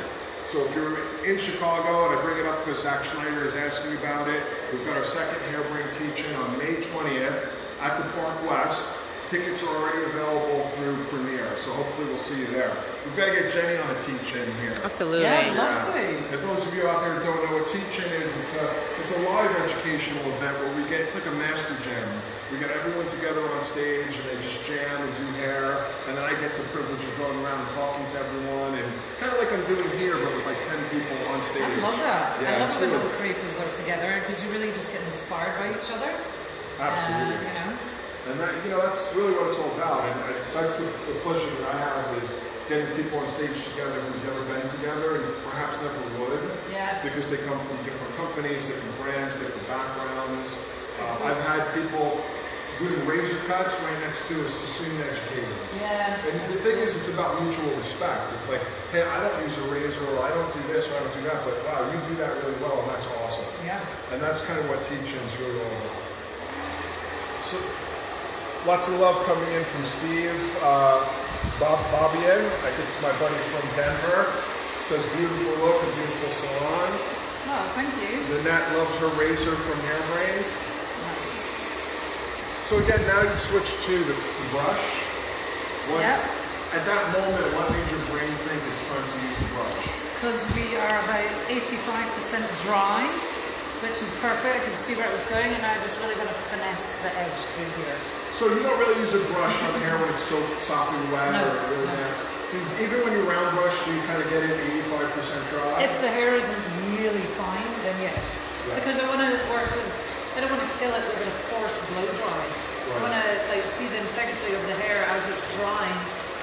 A: So if you're in Chicago, and I bring it up because Zach Schneider is asking about it, we've got our second Hairbrain teach-in on May 20th at the Park West. Tickets are already available through Premier, so hopefully we'll see you there. We've got to get Jenny on a teach-in here.
D: Absolutely.
B: Yeah, I'd love to.
A: And those of you out there who don't know what teach-in is, it's a live educational event where it's like a master jam. We get everyone together on stage and they just jam and do hair, and then I get the privilege of going around and talking to everyone, and kind of like I'm doing here, but with like 10 people on stage.
B: I love that.
A: Yeah,
B: I love
A: it's
B: when
A: really-
B: all the creators are together, because you really just get inspired by each other.
A: Absolutely.
B: You know?
A: And that, that's really what it's all about. And that's the pleasure that I have, is getting people on stage together who've never been together and perhaps never would.
B: Yeah.
A: Because they come from different companies, different brands, different backgrounds. I've had people doing razor cuts right next to a Sassoon educators.
B: Yeah.
A: And the thing is, it's about mutual respect. It's like, hey, I don't use a razor, or I don't do this, or I don't do that, but wow, you do that really well, and that's awesome.
B: Yeah.
A: And that's kind of what teaching is really all about. So Lots of love coming in from Steve Bobien. I think it's my buddy from Denver. Says beautiful look, a beautiful salon.
B: Oh, thank you.
A: Lynette loves her razor from Hairbrained.
B: Nice.
A: So again, now you've switched to the brush. What,
B: Yep.
A: At that moment, what made your brain think it's time to use the brush?
B: Because we are about 85% dry, which is perfect. I could see where it was going, and I just really got to finesse the edge through here.
A: So you don't really use a brush on hair when it's so sopping wet
B: No,
A: or really
B: no.
A: damp. Even when you round brush, do you kind of get it 85% dry?
B: If the hair isn't really fine, then yes.
A: Yeah.
B: Because I want to work with, I don't want to kill it with a forced blow dry. I
A: Right.
B: want to like see the integrity of the hair as it's drying,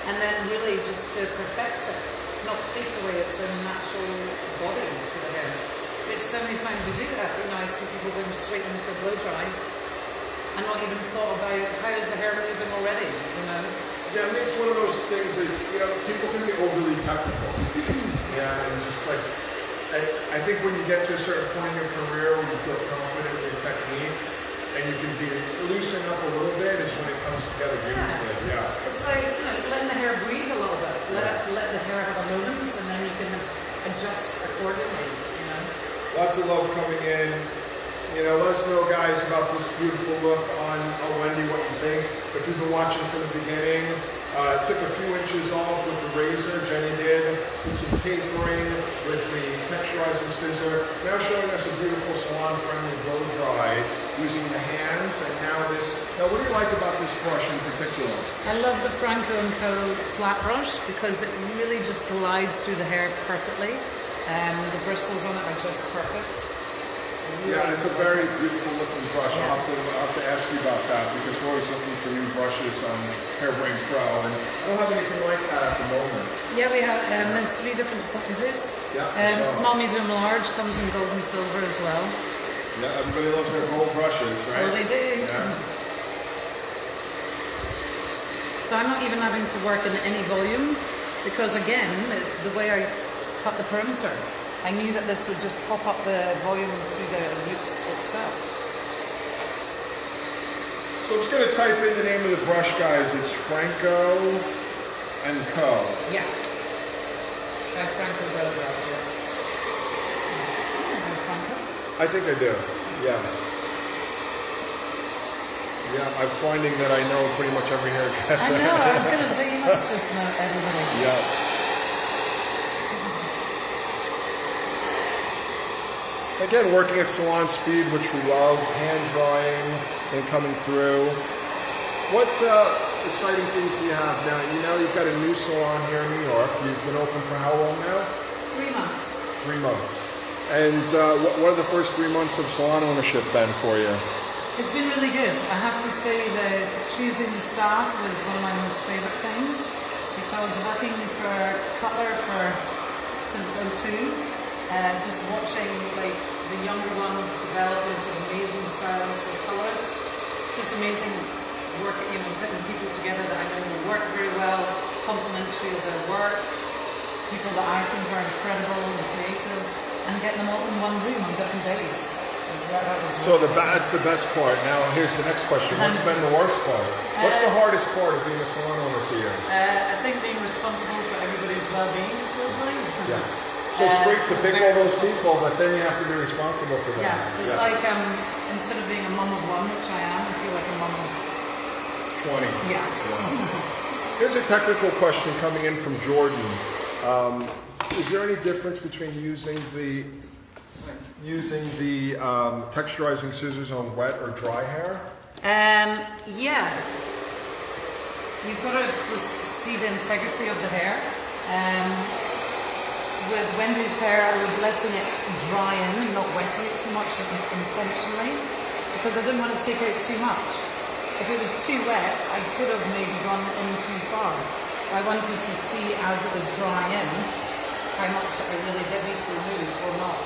B: and then really just to perfect it, not take away its own natural body to the hair. Which so many times you do that. You know, I see people going straight into a blow dry and not even thought about how is the hair moving already. You know.
A: Yeah, I mean, it's one of those things that, you know, people can be overly technical. Yeah, and just like, I think when you get to a certain point in your career where you feel confident in your technique and you can be loosen up a little bit is when it comes together beautifully. Yeah.
B: It's like, you know, letting the hair breathe a little bit. Let the hair have a moment, and then you can adjust accordingly. You know.
A: Lots of love coming in. You know, let us know, guys, about this beautiful look on Wendy, what you think. If you've been watching from the beginning, took a few inches off with the razor, Jenny did. Did some tapering with the texturizing scissor. Now showing us a beautiful salon-friendly blow dry using the hands. And now this. Now, what do you like about this brush in particular?
B: I love the Franco & Co. flat brush because it really just glides through the hair perfectly. The bristles on it are just perfect.
A: Yeah, it's a very beautiful looking brush.
B: Yeah.
A: I'll have to ask you about that because we're always looking for new brushes on Hairbrained Pro, and I don't have anything like that at the moment.
B: Yeah, we have, there's 3 different sizes.
A: Yeah, I saw.
B: Small, medium, large, comes in gold and silver as well.
A: Yeah, everybody loves their gold brushes, right?
B: Oh, they do.
A: Yeah.
B: So I'm not even having to work in any volume because, again, it's the way I cut the perimeter. I knew that this would just pop up the volume through the roots itself.
A: So I'm just going to type in the name of the brush, guys. It's Franco & Co.
B: Yeah. Franco Bellas, yeah. Franco?
A: I think I do. Yeah. Yeah, I'm finding that I know pretty much every hairdresser.
B: I know, I was going to say, you must just know everybody.
A: Yeah. Again, working at salon speed, which we love, hand drying and coming through. What exciting things do you have now? You know you've got a new salon here in New York. You've been open for how long now?
B: 3 months.
A: 3 months. And what are the first 3 months of salon ownership been for you?
B: It's been really good. I have to say that choosing the staff was one of my most favorite things because working for Cutler since 2002, just watching like the younger ones develop into amazing styles of colours. It's just amazing working, you know, putting people together that I know will work very well, complementary of their work, people that I think are incredible and creative, and getting them all in one room on different days.
A: So that's the best part. Now here's the next question. What's been the worst part? What's the hardest part of being a salon owner for you?
B: I think being responsible for everybody's well-being feels like.
A: Yeah. So it's great to pick all those people, but then you have to be responsible for them.
B: Yeah, it's like instead of being a mum of one, which I am, I feel like a mum of
A: 20.
B: Yeah.
A: Here's a technical question coming in from Jordan. Is there any difference between using the texturizing scissors on wet or dry hair?
B: Yeah. You've got to just see the integrity of the hair. With Wendy's hair, I was letting it dry in, not wetting it too much intentionally, because I didn't want to take out too much. If it was too wet, I could have maybe gone in too far. I wanted to see as it was drying in, how much I really did need to remove or not.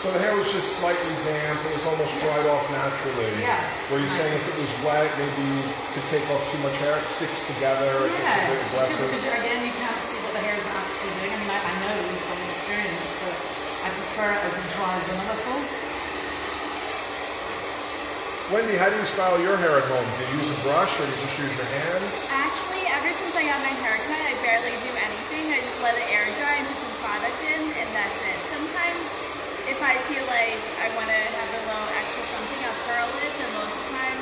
A: So the hair was just slightly damp, it was almost dried off naturally.
B: Yeah.
A: Were you saying if it was wet, maybe you could take off too much hair, it sticks together, it gets a bit aggressive?
B: Because again, you can't see what the hair is actually doing. I mean, I know from experience, but I prefer it as it dries in a little.
A: Wendy, how do you style your hair at home? Do you use a brush or you just use your hands?
C: Actually, ever since I got my haircut, I barely do anything. I just let it air dry and put some product in, and that's it. Sometimes, if I feel like I want to have a little extra something, I'll curl it, but most of the time,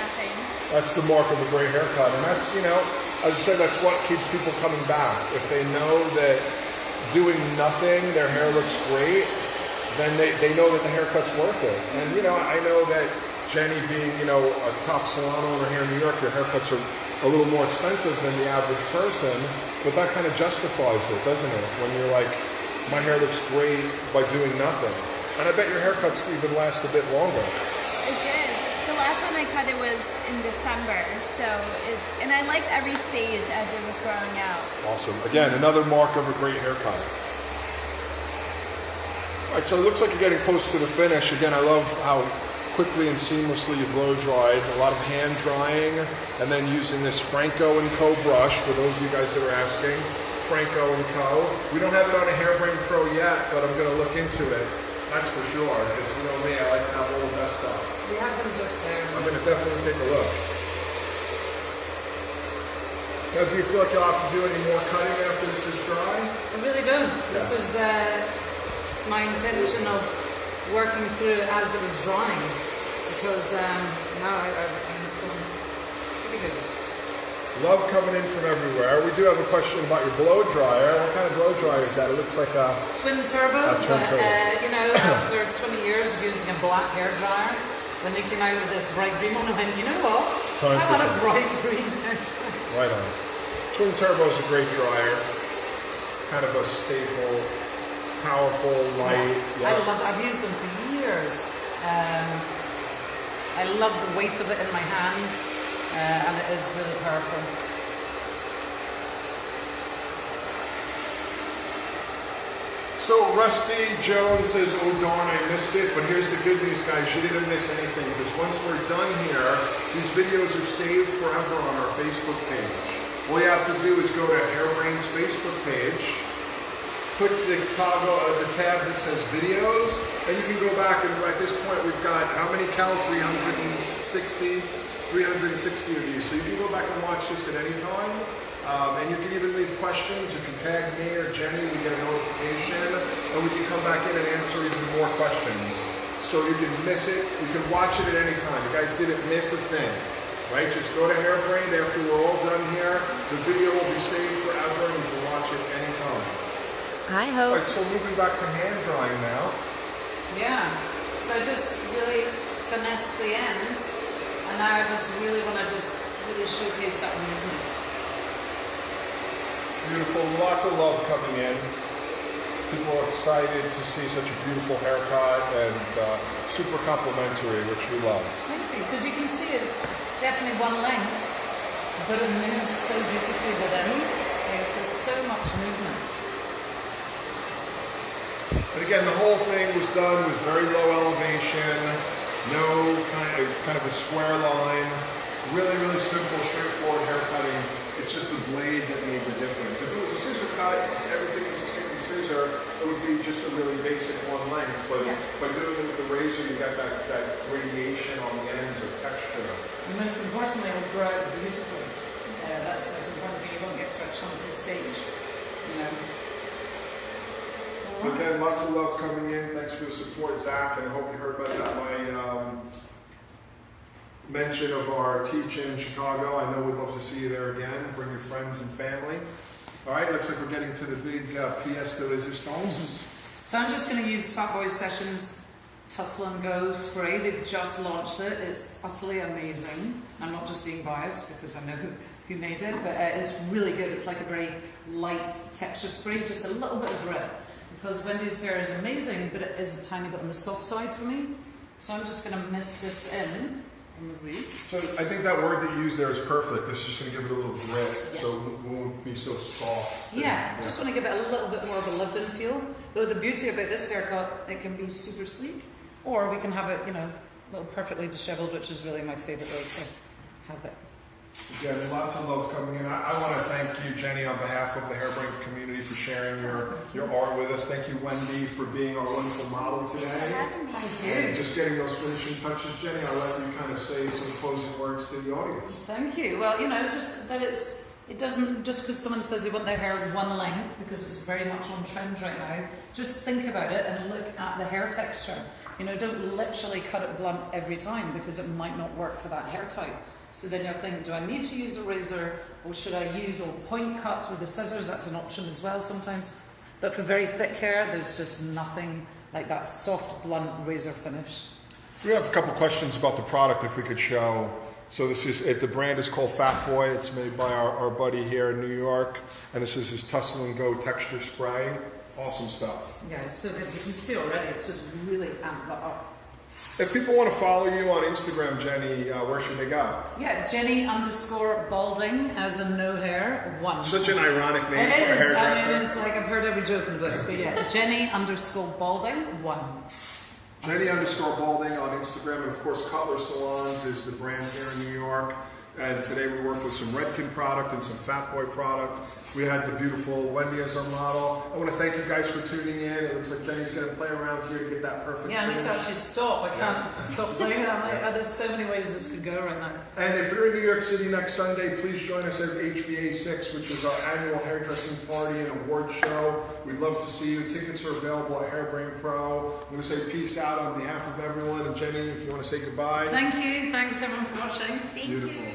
C: nothing.
A: That's the mark of a great haircut. And that's, you know, as I said, that's what keeps people coming back. If they know that doing nothing, their hair looks great, then they know that the haircut's worth it. And, you know, I know that Jenny being, you know, a top salon owner here in New York, your haircuts are a little more expensive than the average person, but that kind of justifies it, doesn't it? When you're like, my hair looks great by doing nothing. And I bet your haircuts even last a bit longer.
C: It did. The last time I cut it was in December, and I liked every stage as it was growing out.
A: Awesome. Again, another mark of a great haircut. All right, so it looks like you're getting close to the finish. Again, I love how quickly and seamlessly you blow dried. A lot of hand drying, and then using this Franco & Co. brush, for those of you guys that are asking. Franco & Co. We don't have it on a Hairbrain Pro yet, but I'm going to look into it. That's for sure, because you know me, I like to have all the best stuff.
B: We have them just there.
A: I'm going to definitely take a look. Now, do you feel like you'll have to do any more cutting after this is dry?
B: I really don't. This was my intention of working through it as it was drying, because now I'm feeling pretty good.
A: Love coming in from everywhere. We do have a question about your blow dryer. What kind of blow dryer is that? It looks like a
B: twin turbo,
A: twin turbo.
B: You know, after 20 years of using a black hair dryer, when they came out with this bright green one, I went, you know what?
A: Time
B: I
A: for
B: want a
A: some.
B: bright green hair dryer.
A: Right on. Twin turbo is a great dryer. Kind of a staple, powerful, light.
B: Yeah. I've used them for years. I love the weight of it in my hands. And it is really powerful.
A: So Rusty Jones says, oh darn, I missed it. But here's the good news, guys. You didn't miss anything, because once we're done here, these videos are saved forever on our Facebook page. All you have to do is go to Hairbrain's Facebook page, click the tab that says videos, and you can go back, and at this point we've got how many, Cal? 360 of these. So you can go back and watch this at any time. And you can even leave questions. If you tag me or Jenny, we get a notification, and we can come back in and answer even more questions. So you can miss it. You can watch it at any time. You guys didn't miss a thing, right? Just go to Hairbrain after we're all done here. The video will be saved forever, and you can watch it anytime.
C: Hi,
A: All
C: Hope.
A: right, so moving back to hand drying now.
B: Yeah. So just really finesse the ends. And now I just really want to really showcase that movement.
A: Beautiful, lots of love coming in. People are excited to see such a beautiful haircut, and super complimentary, which we love.
B: Thank you. Because you can see it's definitely one length, but it moves so beautifully within. There's just so much movement.
A: And again, the whole thing was done with very low elevation, no kind of a square line, really, really simple, straightforward hair cutting. It's just the blade that made the difference. If it was a scissor cut, everything is the same scissor, it would be just a really basic one length. But by doing it with the razor, you got that radiation on the ends of texture.
B: And most importantly, it'll grow out beautifully. That's the most important thing. You won't get to a chunky stage, you know.
A: So again, lots of love coming in. Thanks for the support, Zach, and I hope you heard about that. My mention of our teach-in in Chicago. I know we'd love to see you there again. Bring your friends and family. All right, looks like we're getting to the big pièce de résistance.
B: So I'm just going to use Fatboy Sessions Tussle and Go spray. They've just launched it. It's utterly amazing. I'm not just being biased because I know who made it, but it's really good. It's like a very light texture spray, just a little bit of grip. Because Wendy's hair is amazing, but it is a tiny bit on the soft side for me. So I'm just going to mist this in on the root.
A: So I think that word that you used there is perfect. This is just going to give it a little grit, so it won't be so soft.
B: Yeah, just want to give it a little bit more of a lived-in feel. But the beauty about this haircut, it can be super sleek, or we can have it, you know, a little perfectly disheveled, which is really my favourite way to have it.
A: Again, lots of love coming in. I want to thank you, Jenny, on behalf of the Hairbrain community for sharing your art with us. Thank you, Wendy, for being our wonderful model today. And just getting those finishing touches. Jenny, I'll let you kind of say some closing words to the audience.
B: Thank you. Well, just that it doesn't, just because someone says they want their hair one length, because it's very much on trend right now, just think about it and look at the hair texture. Don't literally cut it blunt every time, because it might not work for that hair type. So then you'll think, do I need to use a razor, or should I use a point cut with the scissors? That's an option as well sometimes. But for very thick hair, there's just nothing like that soft, blunt razor finish.
A: We have a couple questions about the product, if we could show. So this is the brand is called Fat Boy. It's made by our buddy here in New York, and this is his Tussle and Go texture spray. Awesome stuff.
B: Yeah, it's so good. You can see already, it's just really amped that up.
A: If people want to follow you on Instagram, Jenny, where should they go?
B: Yeah, Jenny_Balding, as in no hair, 1.
A: Such an ironic name
B: It
A: for a
B: is.
A: hairdresser.
B: It's like I've heard every joke in the book, but yeah, Jenny_Balding, 1.
A: Jenny_Balding on Instagram, and of course Cutler Salons is the brand here in New York. And today we worked with some Redken product and some Fat Boy product. We had the beautiful Wendy as our model. I want to thank you guys for tuning in. It looks like Jenny's going to play around here to get that perfect
B: Yeah, I need to
A: finish.
B: actually stop. I can't stop playing. I'm like, there's so many ways this could go right now.
A: And if you're in New York City next Sunday, please join us at HVA6, which is our annual hairdressing party and award show. We'd love to see you. Tickets are available at Hairbrain Pro. I'm going to say peace out on behalf of everyone. And Jenny, if you want to say goodbye.
B: Thank you. Thanks everyone for watching.
C: Thank
A: Beautiful.
C: you.